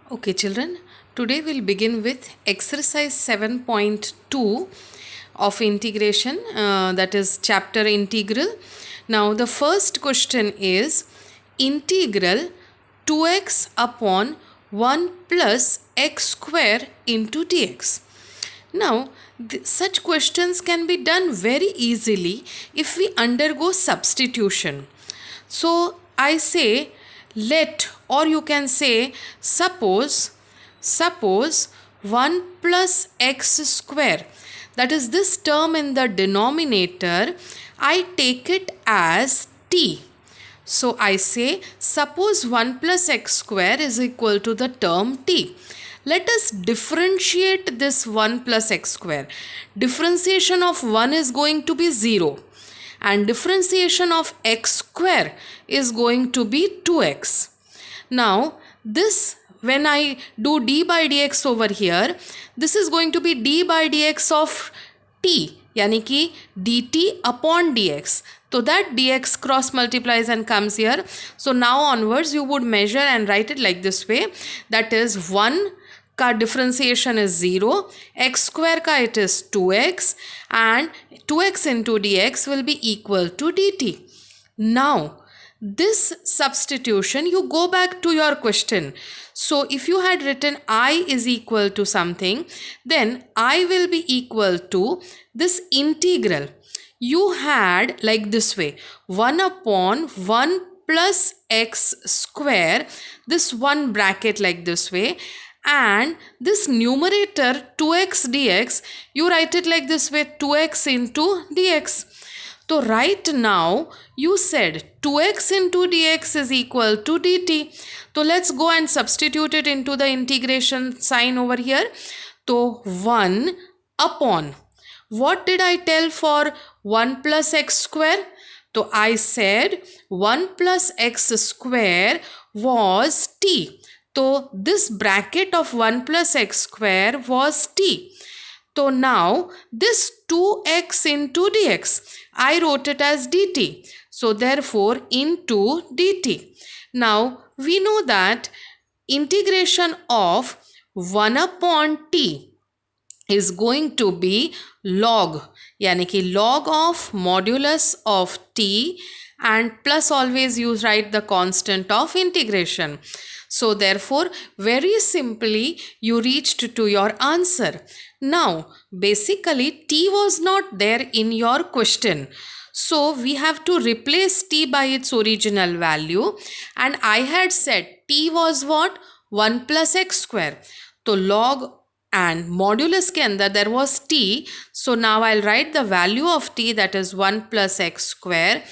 Okay, children, today we'll begin with exercise 7.2 of integration, that is chapter integral. Now, the first question is integral 2x upon 1 plus x square into dx. Now, such questions can be done very easily if we undergo substitution. So, I say let, or you can say suppose 1 plus x square, that is this term in the denominator, I take it as t. So I say suppose 1 plus x square is equal to the term t. Let us differentiate this 1 plus x square. Differentiation of 1 is going to be 0 and differentiation of x square is going to be 2x. Now this, when I do d by dx over here, this is going to be d by dx of t, yani ki dt upon dx. So that dx cross multiplies and comes here. So now onwards you would measure and write it like this way. That is 1 का differentiation is 0, x square का it is 2x, and 2x into dx will be equal to dt. Now this substitution, you go back to your question. So if you had written I is equal to something, then I will be equal to this integral. You had like this way, 1 upon 1 plus x square, this one bracket like this way, and this numerator 2x dx, you write it like this way, 2x into dx. So right now you said 2x into dx is equal to dt. So let's go and substitute it into the integration sign over here. So 1 upon, what did I tell for 1 plus x square? So I said 1 plus x square was t. So this bracket of 1 plus x square was t. So now this 2x into dx, I wrote it as dt. So therefore into dt. Now we know that integration of 1 upon t is going to be log, yani ki log of modulus of t, and plus always you write the constant of integration. So therefore very simply you reached to your answer. Now basically t was not there in your question, so we have to replace t by its original value, and I had said t was what? 1 plus x square. So log and modulus ke andar there was t, so now I'll write the value of t, that is 1 plus x square,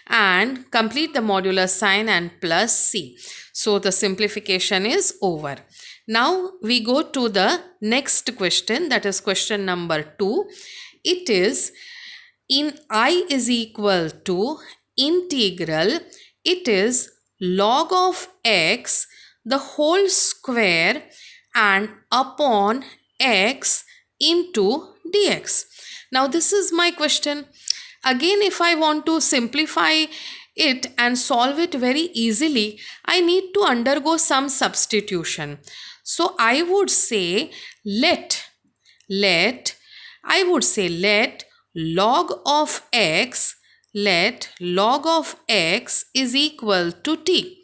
and complete the modulus sign and plus c. So the simplification is over. Now we go to the next question, that is question number 2. It is in I is equal to integral, it is log of x the whole square and upon x into dx. Now this is my question. Again, if I want to simplify it and solve it very easily, I need to undergo some substitution. So I would say let log of x, let log of x is equal to t.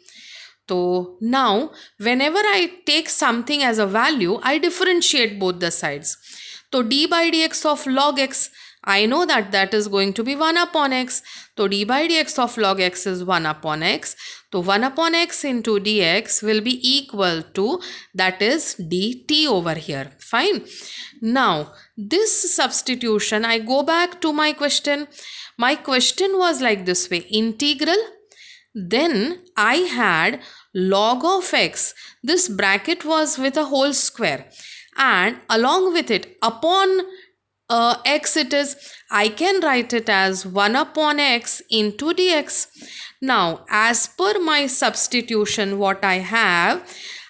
So now whenever I take something as a value, I differentiate both the sides. So d by dx of log x, I know that that is going to be 1 upon x. So d by dx of log x is 1 upon x. So 1 upon x into dx will be equal to, that is dt over here. Fine. Now this substitution, I go back to my question. My question was like this way, integral, then I had log of x, this bracket was with a whole square, and along with it upon x it is, I can write it as 1 upon x into dx. Now as per my substitution what I have,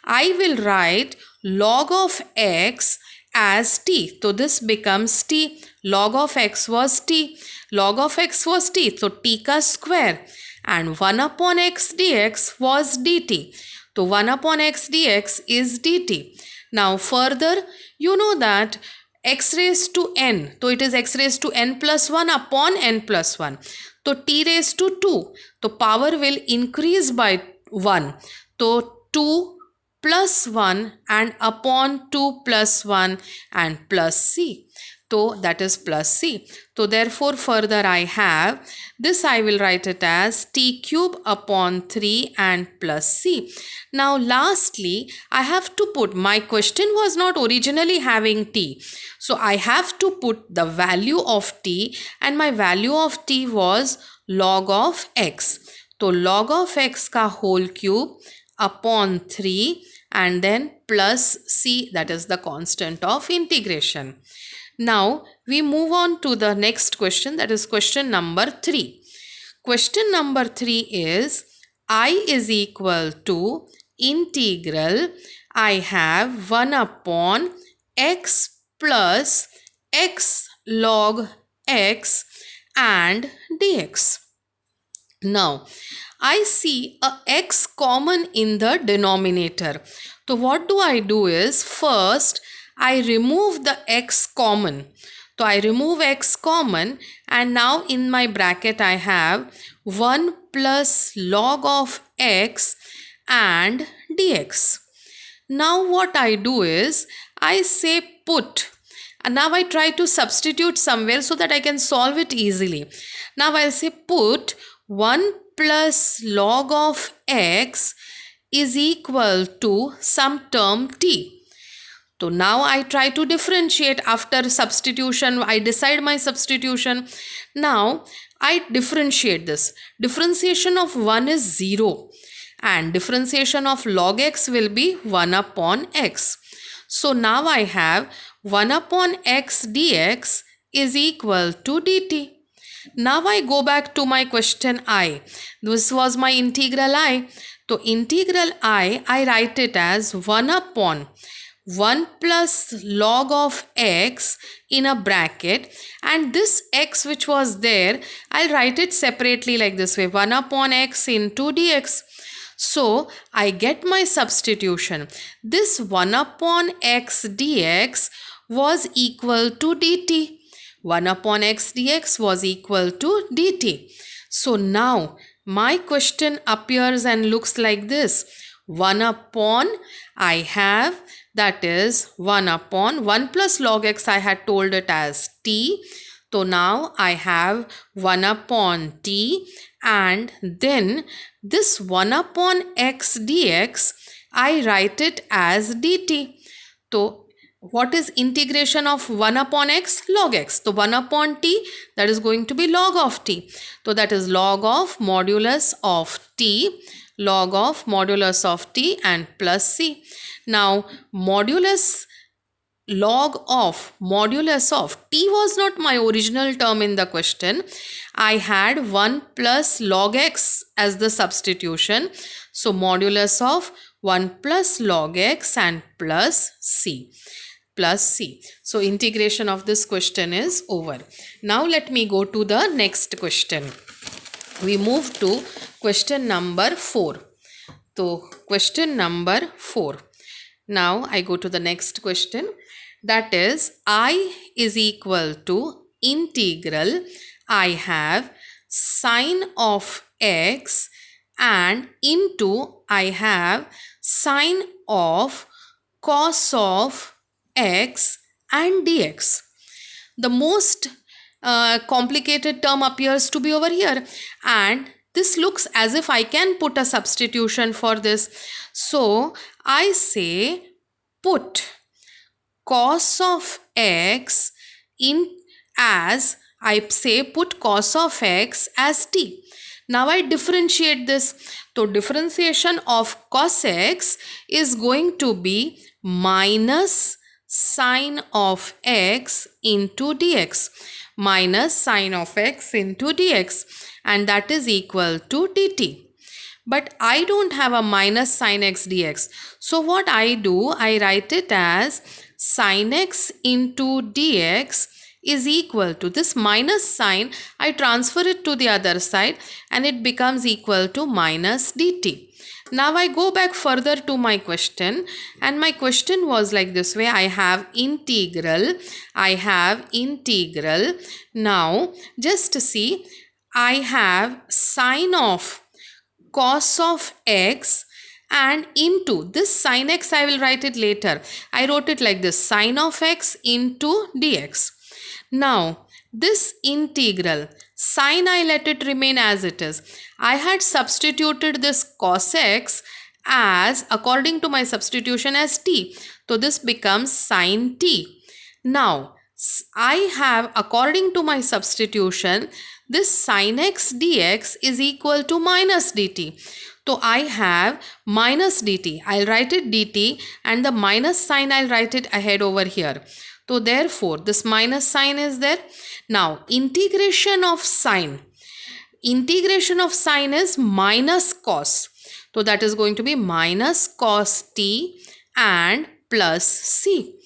I will write log of x as t. So this becomes t. Log of x was t. Log of x was t. So t ka square, and 1 upon x dx was dt. So 1 upon x dx is dt. Now further, you know that x raised to n, so it is x raised to n plus 1 upon n plus 1. So t raised to 2, so power will increase by 1. So 2 plus 1 and upon 2 plus 1 and plus c. So that is plus c. So therefore further I have this, I will write it as t cube upon 3 and plus c. Now lastly I have to put, my question was not originally having t. So I have to put the value of t, and my value of t was log of x. So log of x ka whole cube upon 3 and then plus c, that is the constant of integration. Now we move on to the next question, that is question number 3. Question number 3 is I is equal to integral, I have 1 upon x plus x log x and dx. Now I see a x common in the denominator. So what do I do is, first I remove the x common. So I remove x common, and now in my bracket I have 1 plus log of x and dx. Now what I do is, I say put, and now I try to substitute somewhere so that I can solve it easily. Now I'll say put 1 plus log of x is equal to some term t. So now I try to differentiate after substitution. I decide my substitution. Now I differentiate this. Differentiation of 1 is 0 and differentiation of log x will be 1 upon x. So now I have 1 upon x dx is equal to dt. Now I go back to my question I. This was my integral I. So integral I write it as 1 upon 1 plus log of x in a bracket, and this x which was there, I'll write it separately like this way, 1 upon x into dx. So I get my substitution. This 1 upon x dx was equal to dt. 1 upon x dx was equal to dt. So now my question appears and looks like this. 1 upon I have, that is 1 upon 1 plus log x, I had told it as t. So now I have 1 upon t, and then this 1 upon x dx, I write it as dt. So what is integration of 1 upon x? Log x. So 1 upon t, that is going to be log of t. So that is log of modulus of t, log of modulus of t and plus c. Now modulus log of modulus of t was not my original term in the question. I had 1 plus log x as the substitution. So modulus of 1 plus log x and plus c. So integration of this question is over. Now let me go to the next question. We move to question number 4. So question number 4. Now I go to the next question, that is I is equal to integral, I have sine of x and into I have sine of cos of x and dx. The most complicated term appears to be over here, and this looks as if I can put a substitution for this. So I say put cos of x in as, I say put cos of x as t. Now I differentiate this. So differentiation of cos x is going to be minus sine of x into dx, minus sine of x into dx, and that is equal to dt. But I don't have a minus sine x dx. So what I do, I write it as sine x into dx is equal to this minus sign, I transfer it to the other side and it becomes equal to minus dt. Now I go back further to my question, and my question was like this way. I have integral. Now just see, I have sine of cos of x and into this sin x. I will write it later. I wrote it like this, sine of x into dx. Now this integral, sine I let it remain as it is. I had substituted this cos x as, according to my substitution, as t. So this becomes sine t. Now I have, according to my substitution, this sin x dx is equal to minus dt. So I have minus dt. I'll write it dt, and the minus sign I'll write it ahead over here. So therefore this minus sign is there. Now integration of sine is minus cos. So that is going to be minus cos t and plus c.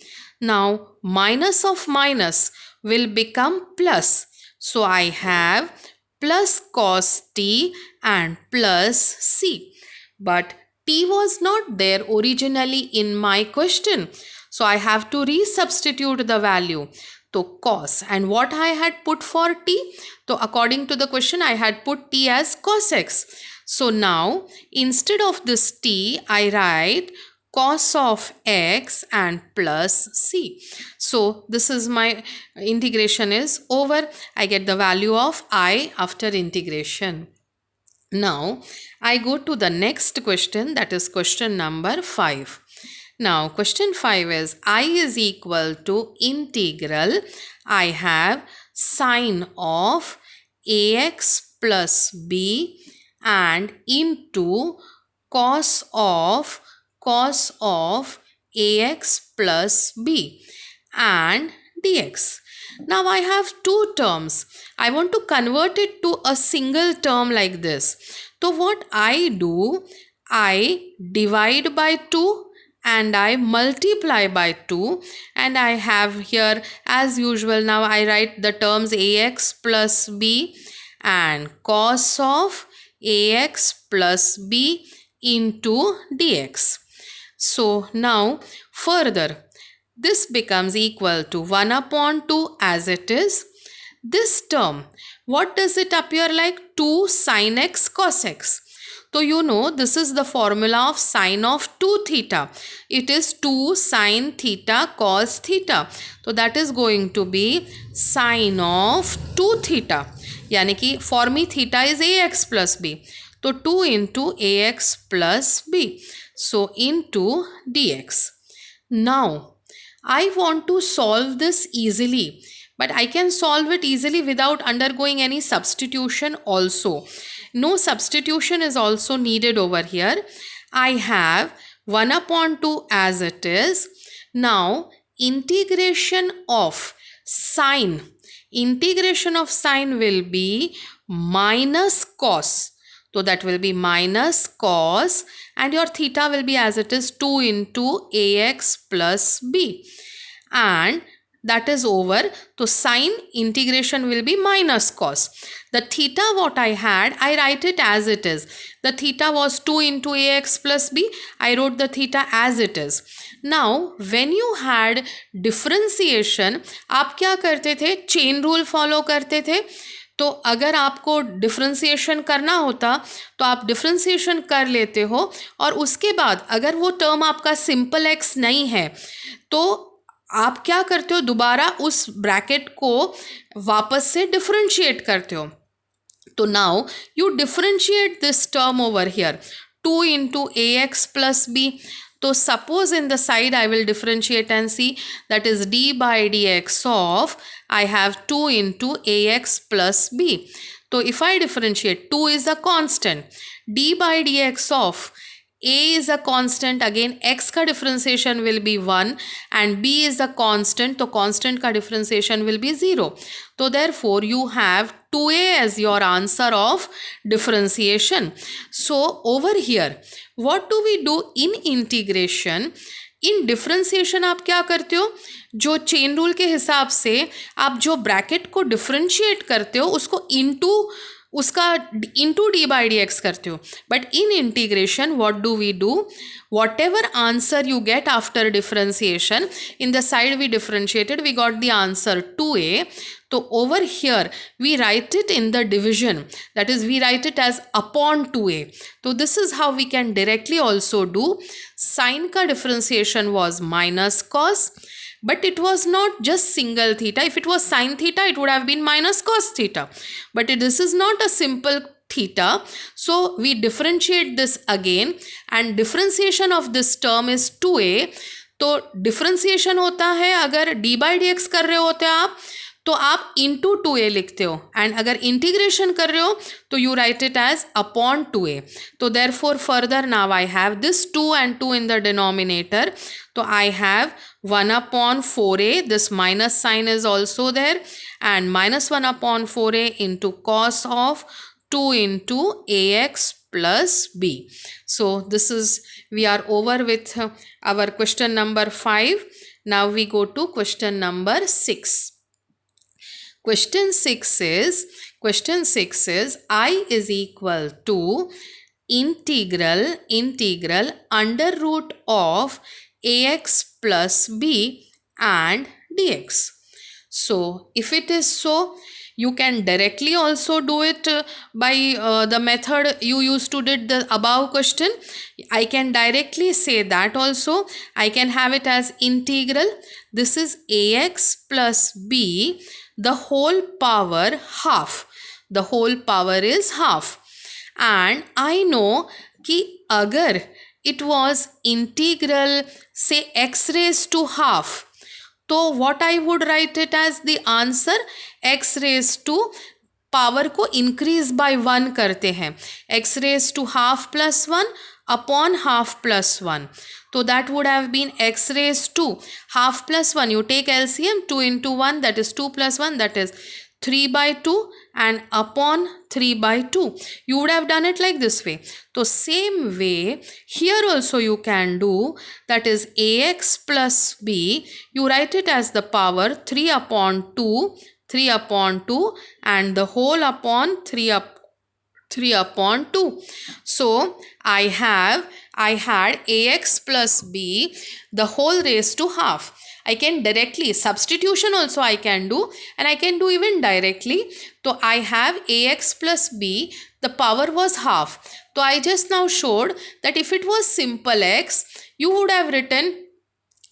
Now minus of minus will become plus. So I have plus cos t and plus c. But t was not there originally in my question. So I have to resubstitute the value. So cos, and what I had put for t? So according to the question, I had put t as cos x. So now instead of this t, I write cos of x and plus c. So this is my integration is over. I get the value of I after integration. Now I go to the next question, that is question number 5. Now question 5 is I is equal to integral. I have sine of ax plus b and into cos of ax plus b and dx. Now I have two terms. I want to convert it to a single term like this. So what I do, I divide by 2 and I multiply by 2, and I have here as usual. Now I write the terms ax plus b and cos of ax plus b into dx. So now further this becomes equal to 1 upon 2 as it is. This term, what does it appear like? 2 sin x cos x. So you know this is the formula of sine of 2 theta. It is 2 sin theta cos theta. So that is going to be sine of 2 theta. Yani ki for me theta is ax plus b. So 2 into ax plus b. So into dx. Now I want to solve this easily, but I can solve it easily without undergoing any substitution also. No substitution is also needed over here. I have 1 upon 2 as it is. Now integration of sine will be minus cos. So that will be minus cos, and your theta will be as it is 2 into ax plus b, and that is over. So sine integration will be minus cos. The theta what I had, I write it as it is. The theta was 2 into ax plus b. I wrote the theta as it is. Now when you had differentiation, आप क्या करते थे? Chain rule follow करते थे. तो अगर आपको differentiation करना होता तो आप डिफ्रेंसिएशन कर लेते हो, और उसके बाद अगर वो टर्म आपका सिंपल एक्स नहीं है तो आप क्या करते हो? दोबारा उस ब्रैकेट को वापस से डिफ्रेंशिएट करते हो. तो now you differentiate this term over here, 2 into ax plus b. So suppose in the side I will differentiate and see, that is d by dx of, I have 2 into ax plus b. So if I differentiate, 2 is a constant, d by dx of a is a constant, again x ka differentiation will be 1 and b is a constant, so constant ka differentiation will be 0. So therefore you have 2a as your answer of differentiation. So over here what do we do in integration? In differentiation आप क्या करते हो? जो chain rule के हिसाब से आप जो ब्रैकेट को डिफ्रेंशिएट करते हो उसको इनटू उसका into d by d x करते हो. But in integration what do we do, whatever answer you get after differentiation, in the side we differentiated, we got the answer 2a. So over here we write it in the division, that is we write it as upon 2a. So this is how we can directly also do. Sine ka differentiation was minus cos, but it was not just single theta. If it was sine theta, it would have been minus cos theta. But this is not a simple theta. So we differentiate this again, and differentiation of this term is 2a. तो differentiation होता है, अगर D by d x कर रहे होते हैं आप, तो आप इंटू 2a लिखते हो, एंड अगर इंटीग्रेशन कर रहे हो तो you right it as upon 2a. तो therefore further now I have this 2 and 2 in the denominator. तो I have 1 upon 4a, this minus sign is also there, and minus 1 upon 4a into cos of 2 into ax plus b. So this is, we are over with our question number 5. Now we go to question number 6. Question 6 is I is equal to integral under root of ax plus b and dx. So if it is so, you can directly also do it by the method you used to did the above question. I can directly say that also. I can have it as integral. This is ax plus b, the whole power half. The whole power is half. And I know कि अगर it was integral say x raised to half, तो what I would write it as the answer, x raised to power को increase by 1 करते हैं, x raised to half plus 1 upon half plus 1. So that would have been x raised to half plus 1. You take LCM, 2 into 1, that is 2 plus 1, that is 3 by 2, and upon 3 by 2. You would have done it like this way. So same way here also you can do, that is ax plus b. You write it as the power 3 upon 2, and the whole upon 3 upon 2. So I had ax plus b, the whole raised to half. I can directly, substitution also I can do, and I can do even directly. So I have ax plus b, the power was half. So I just now showed that if it was simple x, you would have written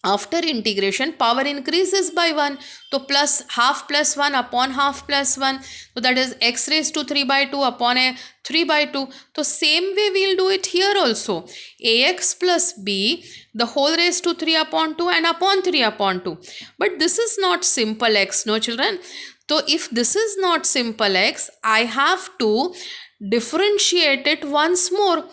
after integration power increases by 1. So plus half plus 1 upon half plus 1. So that is x raised to 3 by 2 upon a 3 by 2. So same way we will do it here also. Ax plus b, the whole raised to 3 upon 2 and upon 3 upon 2. But this is not simple x, no children. So if this is not simple x, I have to differentiate it once more.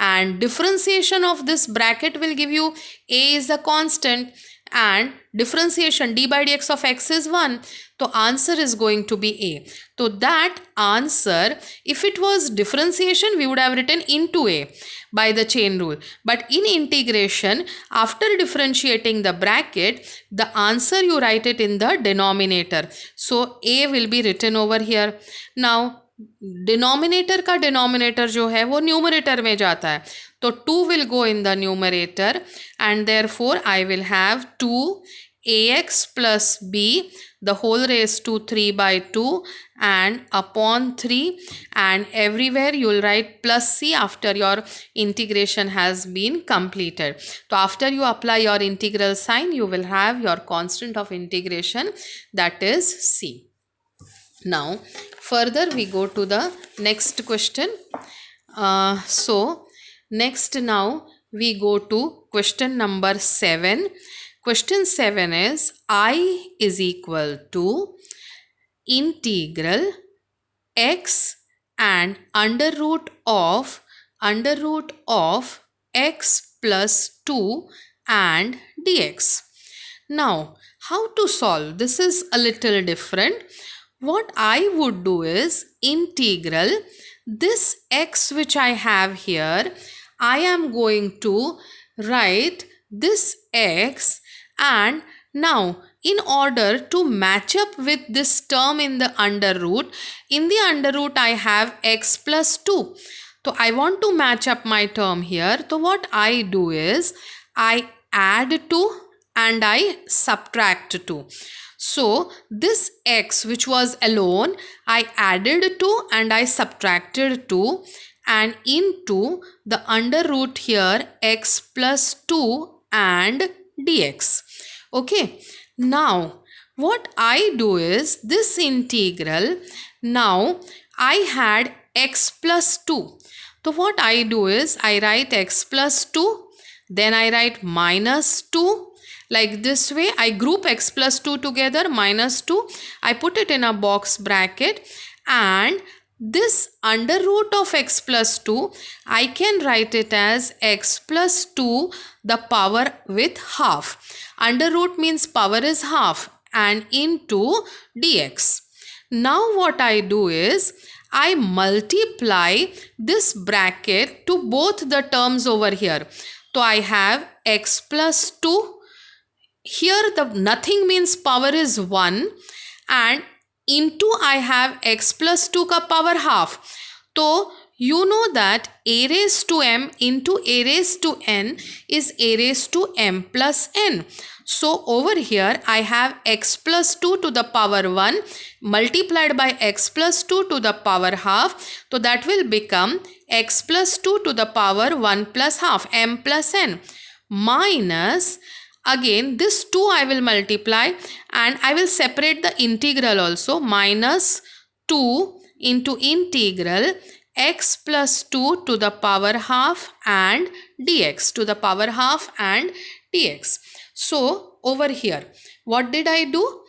And differentiation of this bracket will give you a is a constant, and differentiation d by dx of x is 1. So answer is going to be a. So that answer, if it was differentiation, we would have written into a by the chain rule. But in integration, after differentiating the bracket, the answer you write it in the denominator. So a will be written over here. Now denominator का denominator जो है वो numerator में जाता है, तो 2 will go in the numerator, and therefore I will have 2ax plus b, the whole raised to 3 by 2 and upon 3, and everywhere you will write plus c after your integration has been completed. So after you apply your integral sign, you will have your constant of integration, that is c. Now further we go to the next question. So next now we go to question number 7. Question 7 is I is equal to integral x and under root of x plus 2 and dx. Now how to solve? This is a little different. What I would do is integral this x which I have here, I am going to write this x, and Now, in order to match up with this term in the under root I have x plus 2. So I want to match up my term here. So what I do is I add 2 and I subtract 2. So this x which was alone, I added 2 and I subtracted 2, and into the under root here x plus 2 and dx. Okay, now what I do is this integral, now I had x plus 2. So what I do is I write x plus 2, then I write minus 2. Like this way, I group x plus 2 together, minus 2. I put it in a box bracket, and this under root of x plus 2, I can write it as x plus 2 the power with half. Under root means power is half, and into dx. Now what I do is I multiply this bracket to both the terms over here. So I have x plus 2. Here the nothing means power is 1, and into I have x plus 2 ka power half. So you know that a raised to m into a raised to n is a raised to m plus n. So over here I have x plus 2 to the power 1 multiplied by x plus 2 to the power half. So that will become x plus 2 to the power 1 plus half, m plus n, minus, again this 2 I will multiply and I will separate the integral also, minus 2 into integral x plus 2 to the power half and dx, to the power half and dx. So over here what did I do?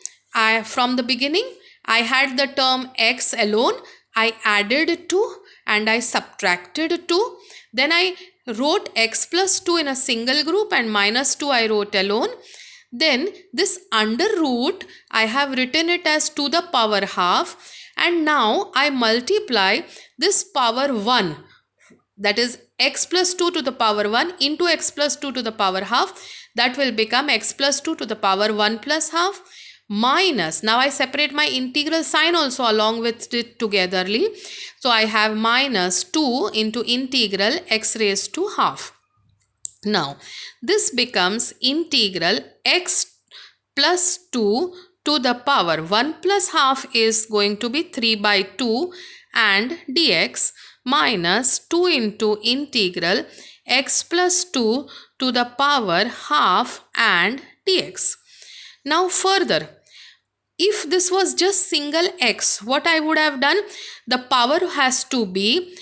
From the beginning I had the term x alone, I added 2 and I subtracted 2. Then I wrote x plus 2 in a single group and minus 2 I wrote alone. Then this under root I have written it as to the power half, and now I multiply this power 1, that is x plus 2 to the power 1 into x plus 2 to the power half, that will become x plus 2 to the power 1 plus half, minus, now I separate my integral sign also along with it togetherly. So I have minus 2 into integral x raised to half. Now this becomes integral x plus 2 to the power 1 plus half is going to be 3 by 2 and dx, minus 2 into integral x plus 2 to the power half and dx. Now further, if this was just single x, what I would have done? The power has to be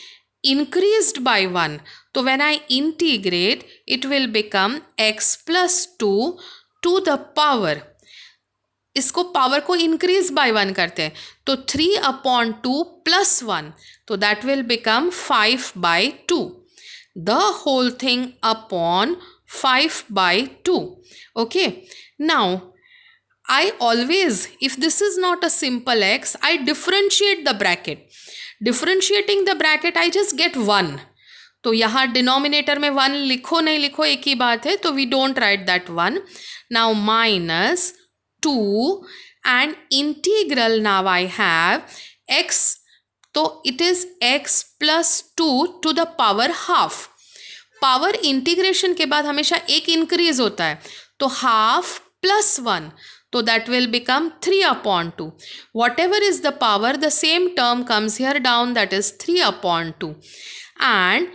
increased by 1. So when I integrate, it will become x plus 2 to the power. इसको power को increase by 1 करते हैं, तो 3 upon 2 plus 1. So that will become 5 by 2. The whole thing upon 5 by 2. Okay. Now, I always, if this is not a simple x, I differentiate the bracket. Differentiating the bracket, I just get 1. तो यहाँ denominator में 1 लिखो नहीं लिखो एक ही बात है, तो we don't write that 1. Now minus 2 and integral, now I have x, so it is x plus 2 to the power half. Power integration के बाद हमेशा एक इंक्रीज होता है, तो half plus 1. So that will become 3 upon 2. Whatever is the power, the same term comes here down, that is 3 upon 2. And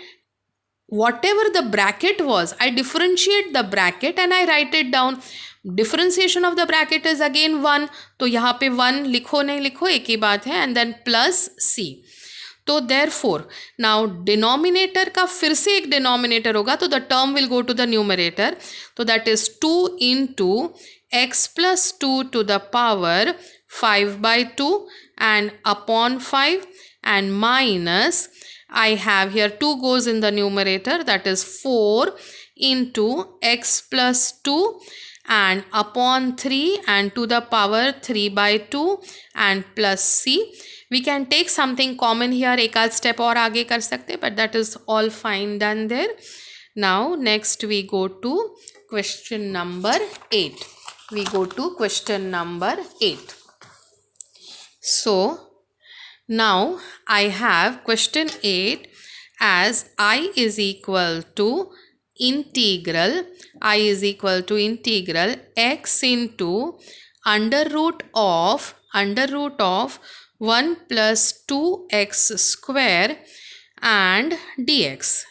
whatever the bracket was, I differentiate the bracket and I write it down. Differentiation of the bracket is again 1. तो यहाँ पे 1 लिखो नहीं लिखो एक ही बात है, and then plus c. तो therefore now denominator का फिर से एक denominator होगा, तो the term will go to the numerator. So that is 2 into x plus 2 to the power 5 by 2 and upon 5, and minus, I have here 2 goes in the numerator, that is 4 into x plus 2 and upon 3 and to the power 3 by 2 and plus c. We can take something common here, एक आध step और आगे कर सकते, but that is all fine done there. Now next we go to question number 8. we go to question number 8. So now I have question 8 as I is equal to integral x into under root of 1 plus 2x square and dx.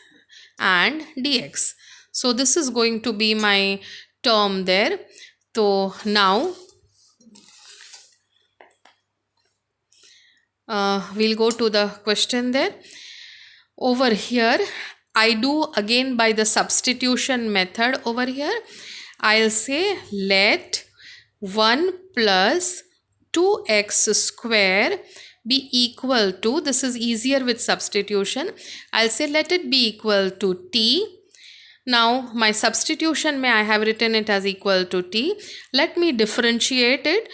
So this is going to be my term there. So now we'll go to the question there. Over here, I do again by the substitution method over here. I'll say let 1 plus 2x square be equal to, this is easier with substitution, I'll say let it be equal to t. Now my substitution I have written it as equal to t. Let me differentiate it.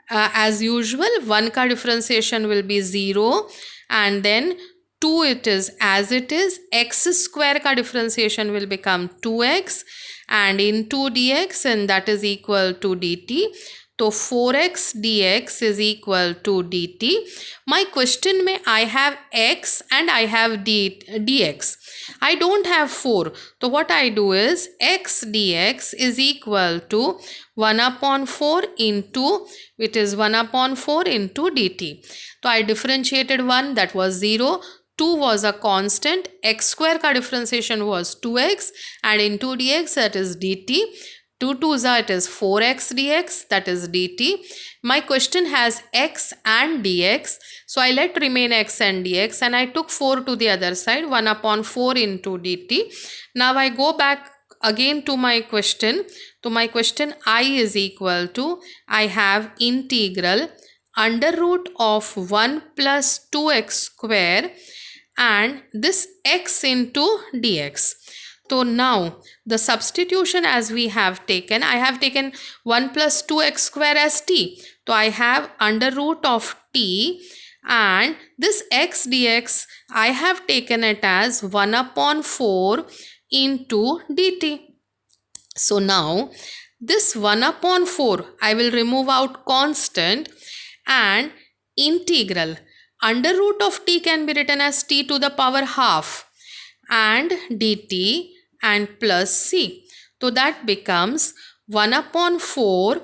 As usual, 1 ka differentiation will be 0 and then 2 it is as it is. X square ka differentiation will become 2x and into dx, and that is equal to dt. So 4x dx is equal to dt. My question may I have x and I have dx. I don't have 4. So what I do is x dx is equal to 1 upon 4 into, it is 1 upon 4 into dt. So I differentiated 1, that was 0. 2 was a constant. X square ka differentiation was 2x and into dx, that is dt. 2 2s are, it is 4x dx, that is dt. My question has x and dx, so I let remain x and dx and I took 4 to the other side, 1 upon 4 into dt. Now I go back again to my question. To my question, I is equal to, I have integral under root of 1 plus 2x square and this x into dx. So now the substitution as we have taken, I have taken 1 plus 2x square as t. So I have under root of t and this x dx I have taken it as 1 upon 4 into dt. So now this 1 upon 4 I will remove out constant and integral under root of t can be written as t to the power half and dt and plus c. So that becomes 1 upon 4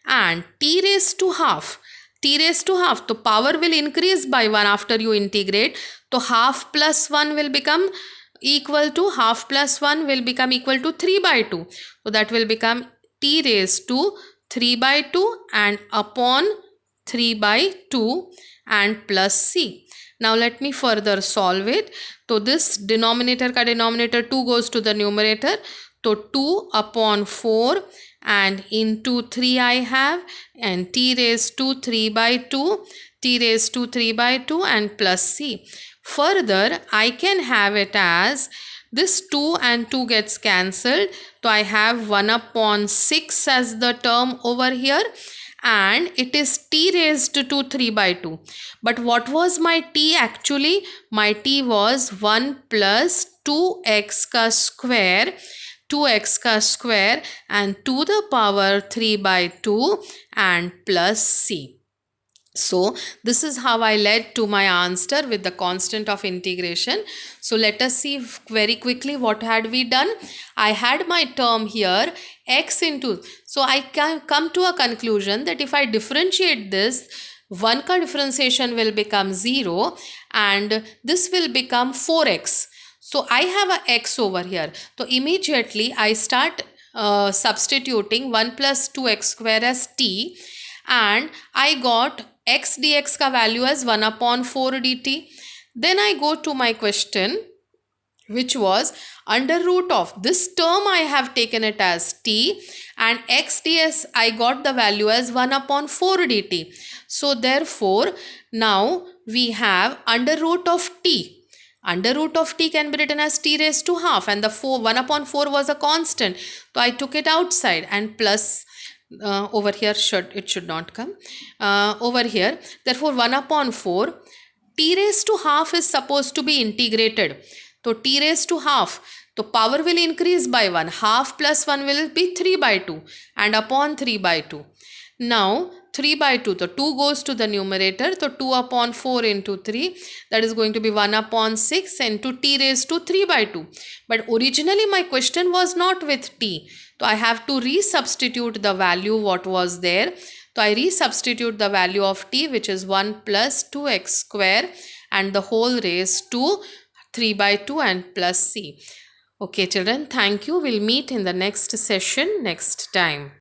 and t raised to half. T raised to half. So power will increase by 1 after you integrate. So half plus 1 will become equal to, half plus 1 will become equal to 3 by 2. So that will become t raised to 3 by 2 and upon 3 by 2 and plus c. Now let me further solve it. So this denominator ka denominator 2 goes to the numerator. So 2 upon 4 and into 3 I have and t raised to 3 by 2, t raised to 3 by 2 and plus c. Further, I can have it as this 2 and 2 gets cancelled. So I have 1 upon 6 as the term over here. And it is t raised to 3 by 2. But what was my t actually? My t was 1 plus 2x ka square, 2x ka square and to the power 3 by 2 and plus c. So this is how I led to my answer with the constant of integration. So let us see very quickly what had we done. I had my term here x into, so I can come to a conclusion that if I differentiate this, 1 ka differentiation will become 0 and this will become 4x. So I have a x over here. So immediately I start substituting 1 plus 2x square as t and I got x dx ka value as 1 upon 4 dt. Then I go to my question, which was under root of this term I have taken it as t and x ds I got the value as 1 upon 4 dt. So therefore now we have under root of t. Under root of t can be written as t raised to half and the 1 upon 4 was a constant. So I took it outside and plus over here it should not come over here. Therefore 1 upon 4 t raised to half is supposed to be integrated. So t raised to half, So power will increase by 1. Half plus 1 will be 3 by 2 and upon 3 by 2. Now 3 by 2, so 2 goes to the numerator, so 2 upon 4 into 3, that is going to be 1 upon 6 into t raised to 3 by 2. But originally my question was not with t, so I have to resubstitute the value what was there. So I resubstitute the value of t, which is 1 plus 2x square and the whole raised to 3 by 2 and plus c. Okay children, thank you. We'll meet in the next session next time.